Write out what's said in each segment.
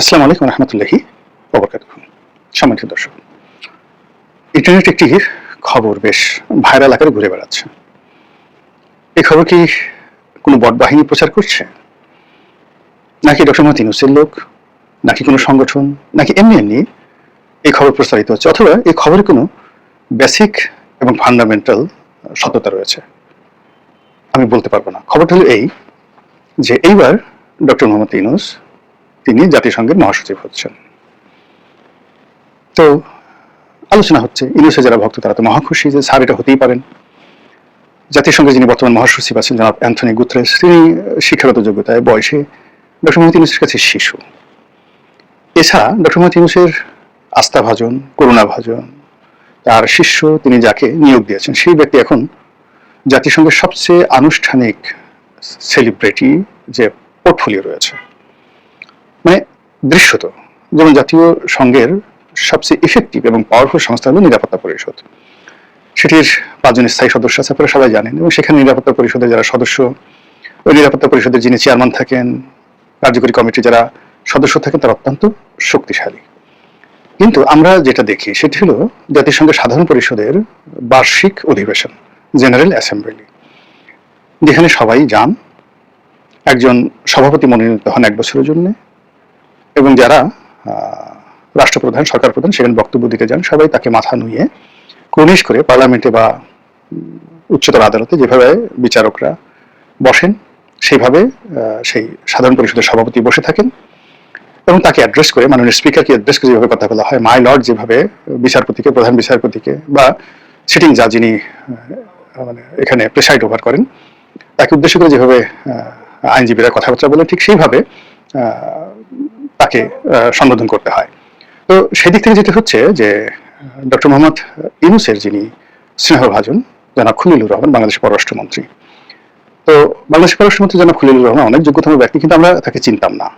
আসসালামু আলাইকুম রহমতুল্লাহি ওবরাকাতুহু। সম্মানিত দর্শক, ইন্টারনেট একটি খবর বেশ ভাইরাল আকারে ঘুরে বেড়াচ্ছে। এই খবর কি কোনো বট বাহিনী প্রচার করছে, নাকি ডক্টর মোহাম্মদ ইউনূসের লোক, নাকি কোনো সংগঠন, নাকি এমনি এমনি এই খবর প্রচারিত হচ্ছে, অথবা এই খবরে কোনো বেসিক এবং ফান্ডামেন্টাল সত্যতা রয়েছে? আমি বলতে পারবো না। খবরটা হলো এই যে এইবার ডক্টর মোহাম্মদ ইউনূস তিনি জাতিসংঘের মহাসচিব হচ্ছেন। তো আলোচনা হচ্ছে, ইউনূসের যারা ভক্ত তারা তো মহা খুশি যে স্যার এটা হতেই পারেন। জাতিসংঘের যিনি বর্তমান মহাসচিব আছেন জনাব অ্যান্থনি গুতেরেস, তিনি শিক্ষাগত যোগ্যতায় বয়সে ডক্টর মোহাম্মদ ইউনূসের কাছে শিশু। এছাড়া ডক্টর মোহাম্মদ ইউনূসের আস্থাভাজন, করুণাভাজন, তার শিষ্য, তিনি যাকে নিয়োগ দিয়েছেন সেই ব্যক্তি এখন জাতিসংঘের সবচেয়ে আনুষ্ঠানিক সেলিব্রিটি যে পোর্টফোলিও রয়েছে, মানে দৃশ্যত যেমন জাতীয় সংঘের সবচেয়ে ইফেক্টিভ এবং পাওয়ারফুল সংস্থা হল নিরাপত্তা পরিষদ। সেটির 5 জন স্থায়ী সদস্য আছে, আপনারা সবাই জানেন, এবং সেখানে নিরাপত্তা পরিষদের যারা সদস্য, ওই নিরাপত্তা পরিষদের যিনি চেয়ারম্যান থাকেন, কার্যকরী কমিটির যারা সদস্য থাকেন, তারা অত্যন্ত শক্তিশালী। কিন্তু আমরা যেটা দেখি সেটি হলো জাতিসংঘের সাধারণ পরিষদের বার্ষিক অধিবেশন, জেনারেল অ্যাসেম্বলি, যেখানে সবাই যান। একজন সভাপতি মনোনীত হন 1 বছরের জন্য, এবং যারা রাষ্ট্রপ্রধান, সরকার প্রধান সেখানে বক্তব্য দিতে যান, সবাই তাকে মাথা নুইয়ে ক্রনিশ করে পার্লামেন্টে বা উচ্চতর আদালতে যেভাবে বিচারকরা বসেন সেইভাবে সেই সাধারণ পরিষদের সভাপতি বসে থাকেন, এবং তাকে অ্যাড্রেস করে, মাননীয় স্পিকারকে অ্যাড্রেস করে যেভাবে কথা বলা হয়, মাই লর্ড যেভাবে বিচারপতিকে, প্রধান বিচারপতিকে বা সিটিং জাজ যিনি মানে এখানে প্রেসাইড ওভার করেন, তাকে উদ্দেশ্য করে যেভাবে আইনজীবীরা কথাবার্তা বলে, ঠিক সেইভাবে তাকে সম্বোধন করতে হয়। তো সেদিক থেকে যেটা হচ্ছে যে ডক্টর মোহাম্মদ ইউনূসের যিনি স্নেহভাজন জনাব খলিলুর রহমান, বাংলাদেশের পররাষ্ট্রমন্ত্রী, তো বাংলাদেশের পররাষ্ট্রমন্ত্রী জনাব খলিলুর রহমান অনেক যোগ্যতম ব্যক্তি, কিন্তু আমরা তাকে চিনতাম না,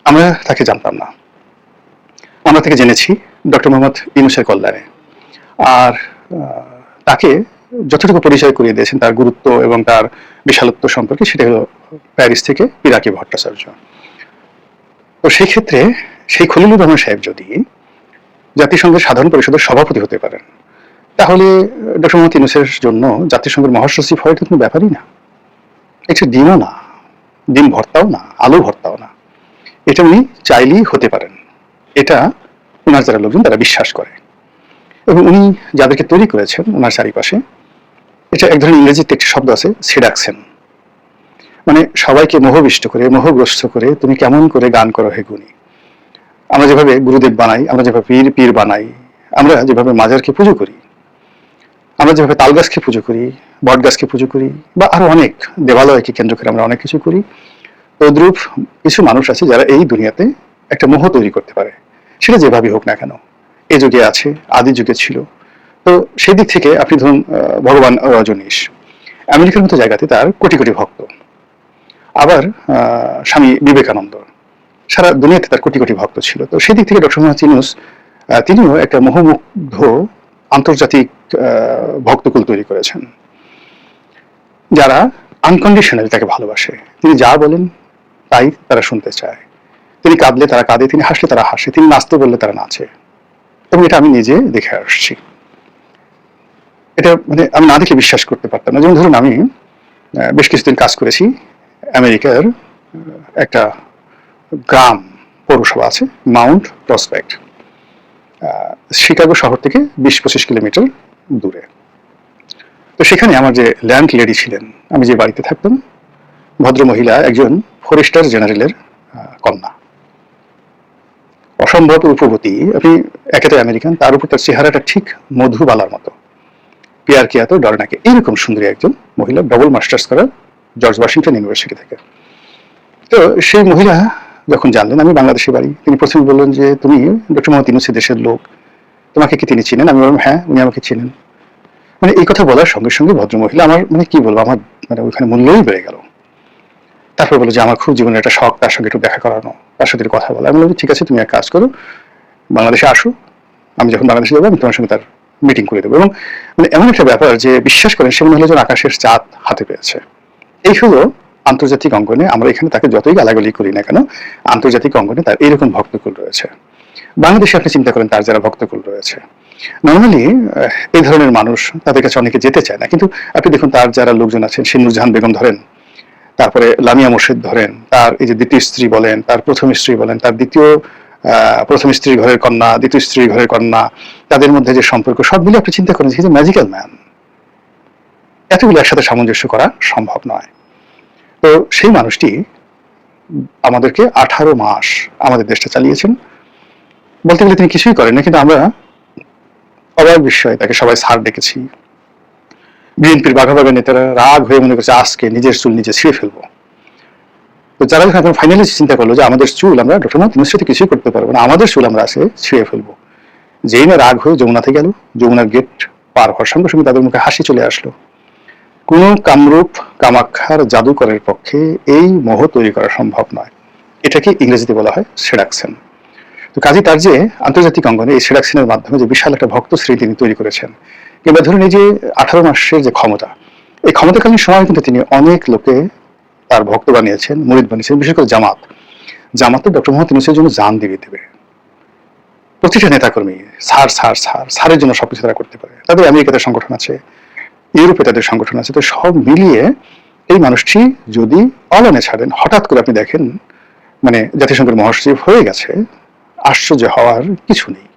আমরা তাকে জানতাম না। আমরা তাকে জেনেছি ডক্টর মোহাম্মদ ইউনূসের কল্যাণে, আর তাকে যতটুকু পরিচয় করিয়ে দিয়েছেন তার গুরুত্ব এবং তার বিশালত্ব সম্পর্কে, সেটা হলো প্যারিস থেকে পিনাকি ভট্টাচার্য। তো সেই ক্ষেত্রে সেই খলিলুর রহমান সাহেব যদি জাতিসংঘের সাধারণ পরিষদের সভাপতি হতে পারেন, তাহলে ডক্টর মোহাম্মদ ইউনূসের জন্য জাতিসংঘের মহাসচিব হওয়াটা কোনো ব্যাপারই না। এটা ডিমও না, ডিম ভর্তাও না, আলু ভর্তাও না। এটা উনি চাইলেই হতে পারেন, এটা ওনার যারা লোকজন তারা বিশ্বাস করে, এবং উনি যাদেরকে তৈরি করেছেন ওনার চারিপাশে, এটা এক ধরনের ইংরেজিতে একটি শব্দ আছে, সেডাকশন, মানে সবাইকে মোহবিষ্ট করে, মোহগ্রস্ত করে তুমি কেমন করে গান করো হে গুণী। আমরা যেভাবে গুরুদেব বানাই, আমরা যেভাবে পীর পীর বানাই, আমরা যেভাবে মাজারকে পুজো করি, আমরা যেভাবে তাল গাছকে পুজো করি, বট গাছকে পুজো করি, বা আরো অনেক দেবালয়কে কেন্দ্র করে আমরা অনেক কিছু করি, তদ্রূপ কিছু মানুষ আছে যারা এই দুনিয়াতে একটা মোহ তৈরি করতে পারে, সেটা যেভাবে হোক না কেন, এ যুগে আছে, আদি যুগে ছিল। তো সেই দিক থেকে আপনি ধরুন ভগবান রজনীশ, আমেরিকার মতো জায়গাতে তার কোটি কোটি ভক্ত। আবার স্বামী বিবেকানন্দ, সারা দুনিয়াতে তার কোটি কোটি ভক্ত ছিল। তো সেই দিক থেকে ডক্টর মোহাম্মদ ইউনূস তিনিও একটা মোহমুগ্ধ আন্তর্জাতিক ভক্তকুল তৈরি করেছেন, যারা আনকন্ডিশনালি তাকে ভালোবাসে। তিনি যা বলেন তাই তারা শুনতে চায়, তিনি কাঁদলে তারা কাঁদে, তিনি হাসলে তারা হাসে, তিনি নাচতে বললে তারা নাচে, এবং এটা আমি নিজে দেখে আসছি। এটা মানে আমি না দেখে বিশ্বাস করতে পারতাম না। যেমন ধরুন, আমি বেশ কিছুদিন কাজ করেছি আমেরিকার একটা গ্রাম পৌরসভা আছে, মাউন্ট প্রসপেক্ট, শিকাগো শহর থেকে 20-25 কিলোমিটার দূরে। তো সেখানে আমার যে ল্যান্ড লেডি ছিলেন, আমি যে বাড়িতে থাকতাম, ভদ্র মহিলা একজন ফরেস্টার জেনারেলের কন্যা, অসম্ভব রূপবতী। আপনি একে তো আমেরিকান, তার উপর তার চেহারাটা ঠিক মধুবালার মতো, পিয়ার কিয়া তো ডরে নাকি, এইরকম সুন্দরী একজন মহিলা, ডবল মাস্টার্স করা জর্জ ওয়াশিংটন ইউনিভার্সিটি থেকে। তো সেই মহিলা যখন জানলেন আমি বাংলাদেশে বাড়ি, তিনি প্রথমে বললেন যে তুমি ডক্টর মোহাম্মদ ইউনূস দেশের লোক, তোমাকে কি তিনি চিনেন? আমি বললাম হ্যাঁ, উনি আমাকে চিনেন। মানে এই কথা বলার সঙ্গে সঙ্গে ভদ্রমহিলা, আমার মানে কি বলবো, আমার মানে ওইখানে মূল্যই বেড়ে গেল। তারপর বললো যে আমার খুব জীবনের একটা শখ তার সঙ্গে একটু দেখা করানো, তার সাথে কথা বলা। আমি বললাম ঠিক আছে, তুমি এক কাজ করো, বাংলাদেশে আসো, আমি যখন বাংলাদেশে যাবো আমি তোমার সঙ্গে তার মিটিং করে দেবো। এবং মানে এমন একটা ব্যাপার যে বিশ্বাস করেন, সে মনে হলো যেন আকাশের চাঁদ হাতে পেয়েছে। এই হলো আন্তর্জাতিক অঙ্গনে আমরা এখানে তাকে যতই গালাগালি করি না কেন, আন্তর্জাতিক অঙ্গনে তার এরকম ভক্তকুল রয়েছে। বাংলাদেশে আপনি চিন্তা করেন তার যারা ভক্তকুল রয়েছে, নর্মালি এই ধরনের মানুষ তাদের কাছে অনেকে যেতে চায় না, কিন্তু আপনি দেখুন তার যারা লোকজন আছেন, সে নূরজাহান বেগম ধরেন, তারপরে লামিয়া মোর্শেদ ধরেন, তার এই যে দ্বিতীয় স্ত্রী বলেন, তার প্রথম স্ত্রী বলেন, তার প্রথম স্ত্রী ঘরের কন্যা, দ্বিতীয় স্ত্রী ঘরের কন্যা, তাদের মধ্যে যে সম্পর্ক, সব মিলে আপনি চিন্তা করেন যে ম্যাজিক্যাল ম্যান, এতগুলো একসাথে সামঞ্জস্য করা সম্ভব নয়। তো সেই মানুষটি আমাদেরকে 18 মাস আমাদের দেশটা চালিয়েছেন। বলতে গেলে তিনি কিছুই করেন না, কিন্তু আমরা অবাক বিষয় তাকে সবাই স্যার ডেকেছি। বিএনপির বাঘাবাগা নেতারা রাগ হয়ে মনে করছে আজকে নিজের চুল নিজে ছিঁড়ে ফেলবো। তো যারা এখন ফাইনালি চিন্তা করলো যে আমাদের চুল আমরা ডক্টর মোহাম্মদ ইউনূসের সাথে কিছুই করতে পারবো না, আমাদের চুল আমরা আজকে ছিঁড়ে ফেলবো, যেই না রাগ হয়ে যমুনাতে গেল, যমুনার গেট পার হওয়ার সঙ্গে সঙ্গে তাদের মুখে হাসি চলে আসলো। কোন কামরূপ কামাখ্যার জাদুকরের পক্ষে এই মোহ তৈরি করা সম্ভব নয়। এটাকে ইংরেজিতে বলা হয় সেডাকশন। তো কাজী তার যে আন্তর্জাতিক অঙ্গনে এই সেডাকশনের মাধ্যমে যে বিশাল একটা ভক্ত শ্রী তিনি তৈরি করেছেন, কিংবা ধরুন এই যে 18 মাসের যে ক্ষমতা, এই ক্ষমতাকালীন সময় কিন্তু তিনি অনেক লোকে তার ভক্ত বানিয়েছেন, মুরিদ বানিয়েছেন। বিশেষ করে জামাতে ডক্টর মোহাম্মদ ইউনূসের জন্য জান দিবে। প্রতিটা নেতাকর্মী সারের জন্য সবকিছু তারা করতে পারে। তাদের আমেরিকাতে সংগঠন আছে, ইউরোপে তাদের সংগঠন আছে। তো সব মিলিয়ে এই মানুষটি যদি অলানে ছাড়েন, হঠাৎ করে আপনি দেখেন মানে জাতিসংঘের মহাসচিব হয়ে গেছে, আশ্চর্য হওয়ার কিছু নেই।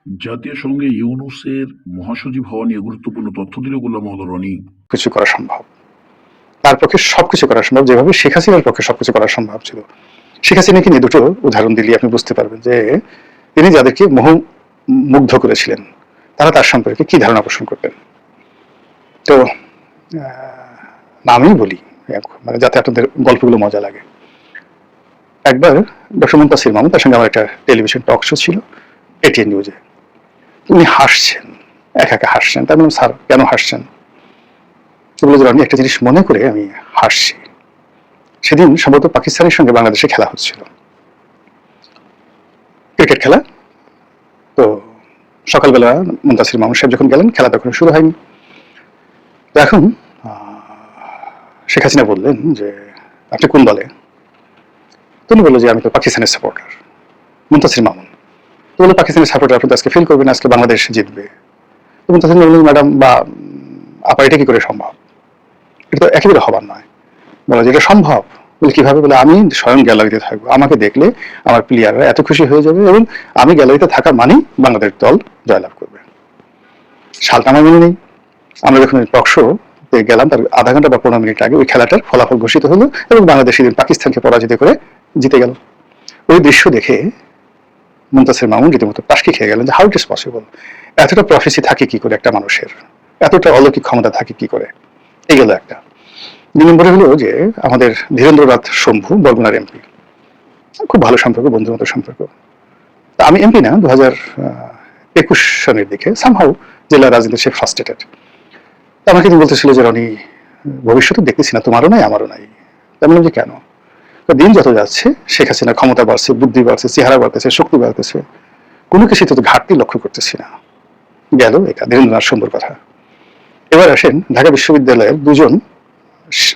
জাতীয় সংঘে ইউনূসের মহাসচিব হওয়া নিয়ে গুরুত্বপূর্ণ তথ্য দিল গোলাম মোহাম্মদ রনি। কিছু করা সম্ভব, তার পক্ষে সবকিছু করা সম্ভব, যেভাবে শেখ হাসিনার পক্ষে সবকিছু করা সম্ভব ছিল। শেখ হাসিনাকে নিয়ে দুটো উদাহরণ দিলে আপনি বুঝতে পারবেন যে তিনি যাদেরকে মুগ্ধ করেছিলেন তারা তার সম্পর্কে কি ধারণা পোষণ করতেন। তো নামই বলি মানে যাতে আপনাদের গল্পগুলো মজা লাগে। একবার ডক্টর মুনতাসির মামুন, তার সঙ্গে আমার একটা টেলিভিশন টক শো ছিল এটিএন নিউজে। উনি হাসছেন, একা হাসছেন। তার মানে স্যার কেন হাসছেন? বলে যে আমি একটা জিনিস মনে করে আমি হাসছি। সেদিন সম্ভবত পাকিস্তানের সঙ্গে বাংলাদেশে খেলা হচ্ছিল, ক্রিকেট খেলা। তো সকালবেলা মুনতাসির মামুন সাহেব যখন গেলেন, খেলা তখন শুরু হয়নি। তো এখন শেখ হাসিনা বললেন যে আপনি কোন দলে? তিনি বললো যে আমি তো পাকিস্তানের সাপোর্টার। মুনতাসির মামুন তো বললো পাকিস্তানের সাপোর্টার আপনি তো আজকে ফিল করবেন, আজকে বাংলাদেশ জিতবে। তো মুনতাসির বললেন ম্যাডাম বা আপা এটা কি করে সম্ভব? এটা তো একেবারে হবার নয়। বলা যে এটা সম্ভব। বলে কিভাবে? বলে আমি স্বয়ং গ্যালারিতে থাকবো, আমাকে দেখলে আমার প্লেয়াররা এত খুশি হয়ে যাবে এবং আমি গ্যালারিতে থাকা মানেই বাংলাদেশ দল জয়লাভ করবে। সালটা আমার মনে নেই, আমরা যখন টক শো গেলাম তার আধা ঘন্টা বা 15 মিনিট আগে ওই খেলাটার ফলাফল ঘোষিত হলো এবং বাংলাদেশ সেদিন পাকিস্তানকে পরাজিত করে জিতে গেল। ওই দৃশ্য দেখে মুনতাসির মামুন রীতিমতো টাসকি খেয়ে গেলেন যে হাউ ইট ইজ পসিবল, এতটা প্রফেসি থাকে কি করে একটা মানুষের, এতটা অলৌকিক ক্ষমতা থাকে কি করে। এই গেল একটা। 2 নম্বরে হলো যে আমাদের ধীরেন্দ্রনাথ শম্ভু বরগুনার এমপি, খুব ভালো সম্পর্ক, বন্ধুর মতো সম্পর্ক। তা আমি এমপি না, 2021 সনের দিকে সামহাউ জেলা রাজনীতি সে ফ্রাস্ট্রেটেড। তা আমাকে তিনি বলতেছিল যে রনি ভবিষ্যতে দেখতেছি না, তোমারও নাই আমারও নাই। আমি বললাম যে কেন? দিন যত যাচ্ছে শেখ হাসিনার ক্ষমতা বাড়ছে, বুদ্ধি বাড়ছে, চেহারা বাড়তেছে, শক্তি বাড়তেছে, কোনো কিছু তো ঘাটতি লক্ষ্য করতেছি না। গেল এটা ধীরেন্দ্রনাথ শম্ভুর কথা। এবার আসেন ঢাকা বিশ্ববিদ্যালয়ের 2 জন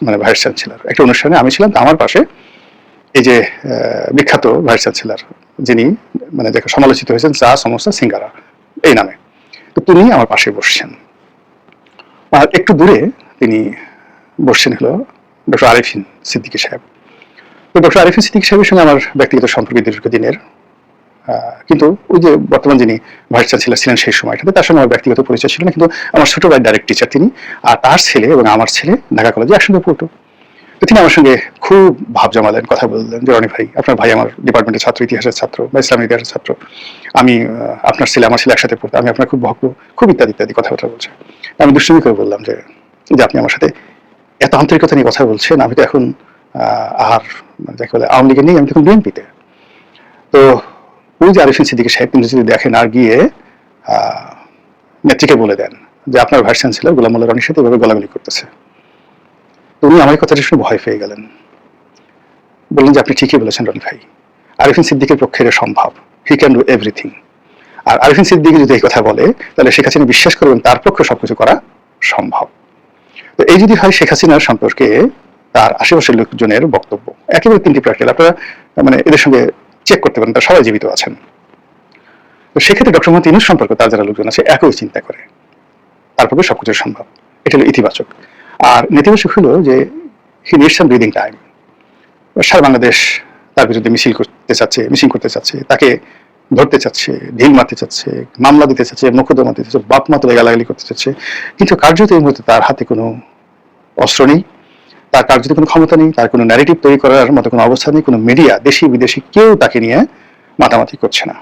মানে ভাইস চ্যান্সেলর। একটা অনুষ্ঠানে আমি ছিলাম, আমার পাশে এই যে বিখ্যাত ভাইস চ্যান্সেলর যিনি মানে যাকে সমালোচিত হয়েছেন চা সমোসা সিঙ্গারা এই নামে, তো তিনি আমার পাশে বসছেন। আর একটু দূরে তিনি বসছেন হলো ডক্টর আরিফিন সিদ্দিকী সাহেব। তো ডক্টর আরিফিন সিদ্দিকী সাহেবের সঙ্গে আমার ব্যক্তিগত সম্পর্ক দীর্ঘদিনের, কিন্তু ওই যে বর্তমান যিনি ভাইস চ্যান্সেলর ছিলেন সেই সময়টাতে তার সঙ্গে আমার ব্যক্তিগত পরিচয় ছিল না, কিন্তু আমার ছোট ভাই ডাইরেক্ট টিচার তিনি, আর তার ছেলে এবং আমার ছেলে ঢাকা কলেজে একসঙ্গে পড়তো। তো তিনি আমার সঙ্গে খুব ভাব জমালেন, কথা বললেন যে রনি ভাই, আপনার ভাই আমার ডিপার্টমেন্টের ছাত্র, ইতিহাসের ছাত্র বা ইসলামিক ইতিহাসের ছাত্র, আমি আপনার ছেলে আমার ছেলে একসাথে পড়তো, আমি আপনার খুব ভক্ত, খুব ইত্যাদি ইত্যাদি কথাবার্তা বলছে। আমি দুষ্টুমি করে বললাম যে আপনি আমার সাথে এত আন্তরিকতা নিয়ে কথা বলছেন, আমি তো এখন আর যাকে বলে আওয়ামী লীগে নেই, আমি তখন বিএনপিতে। তো ওই যে আরিফিন সিদ্দিকী সাহেব তিনি যদি দেখেন আর গিয়ে নেত্রীকে বলে দেন যে আপনার ভাইস চ্যান্সেলর গোলাম মোল্লা রনির সাথে এভাবে গলাগলি করতেছে। তো উনি আমার কথাটা শুনে ভয় পেয়ে গেলেন, বললেন যে আপনি ঠিকই বলেছেন রনি ভাই, আরিফিন সিদ্দিকের পক্ষে এটা সম্ভব, হি ক্যান ডু এভরিথিং। আর আরিফিন সিদ্দিকী যদি এই কথা বলে তাহলে শেখ হাসিনা বিশ্বাস করবেন তার পক্ষে সবকিছু করা সম্ভব। তো এই যদি হয় শেখ হাসিনার সম্পর্কে তার আশেপাশের লোকজনের বক্তব্য একেবারে তিনটি প্র্যাকটিক্যাল, আপনারা মানে এদের সঙ্গে চেক করতে পারেন, তারা সবাই জীবিত আছেন। তো সেক্ষেত্রে ডক্টর মোহাম্মদ ইউনূস সম্পর্কে তার যারা লোকজন আছে একই চিন্তা করে, তার পক্ষে সবকিছু সম্ভব। এটা হলো ইতিবাচক। আর নেতিবাচক হলো যে he needs some breathing time. সারা বাংলাদেশ তার বিরুদ্ধে মিছিল করতে চাচ্ছে, তাকে ধরতে চাচ্ছে, ঢিল মারতে চাচ্ছে, মামলা দিতে চাচ্ছে, মোকদ্দমা দিতে চাচ্ছে, বাপ মা তুলে গালাগালি করতে চাচ্ছে, কিন্তু কার্যত এই মুহূর্তে তার হাতে কোনো অস্ত্র নেই, তার কার্যত কোনো ক্ষমতা নেই, তার কোনো ন্যারেটিভ তৈরি করার মতো কোনো অবস্থা নেই, কোনো মিডিয়া দেশি বিদেশি কেউ তাকে নিয়ে মাতামাতি করছে না।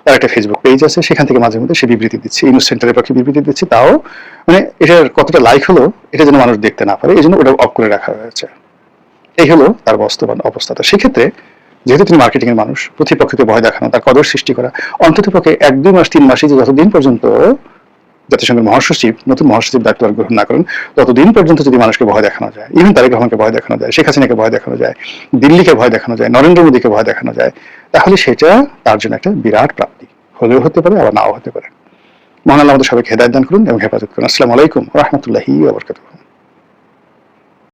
তার একটা ফেসবুক পেজ আছে, সেখান থেকে মাঝে মধ্যে সে বিবৃতি দিচ্ছে, ইউনূস সেন্টারের পক্ষে বিবৃতি দিচ্ছে, তাও মানে এটার কতটা লাইক হলো এটা যেন মানুষ দেখতে না পারে, এই জন্য ওটা অফ করে রাখা হয়েছে। এই হলো তার বাস্তবায়ন অবস্থাটা। সেক্ষেত্রে যেহেতু তিনি মার্কেটিং এর মানুষ, প্রতিপক্ষকে ভয় দেখানো, তার কদর সৃষ্টি করা, অন্তত পক্ষে 1-2 মাস 3 মাসে যে যতদিন পর্যন্ত জাতিসংঘের মহাসচিব নতুন মহাসচিব দায়িত্ব গ্রহণ না করেন ততদিন পর্যন্ত যদি মানুষকে ভয় দেখানো যায়, ইভেন তারেক রহমানকে ভয় দেখানো যায়, শেখ হাসিনাকে ভয় দেখানো যায়, দিল্লিকে ভয় দেখানো যায়, নরেন্দ্র মোদীকে ভয় দেখানো যায়, তাহলে সেটা তার জন্য একটা বিরাট প্রাপ্তি, হলেও হতে পারে আবার নাও হতে পারে। মহান আল্লাহ আমাদের সবাইকে হেদায়েত দান করুন এবং হেফাজত করুন। আসসালামু আলাইকুম ওয়া রাহমাতুল্লাহি ওয়া বারাকাতুহু।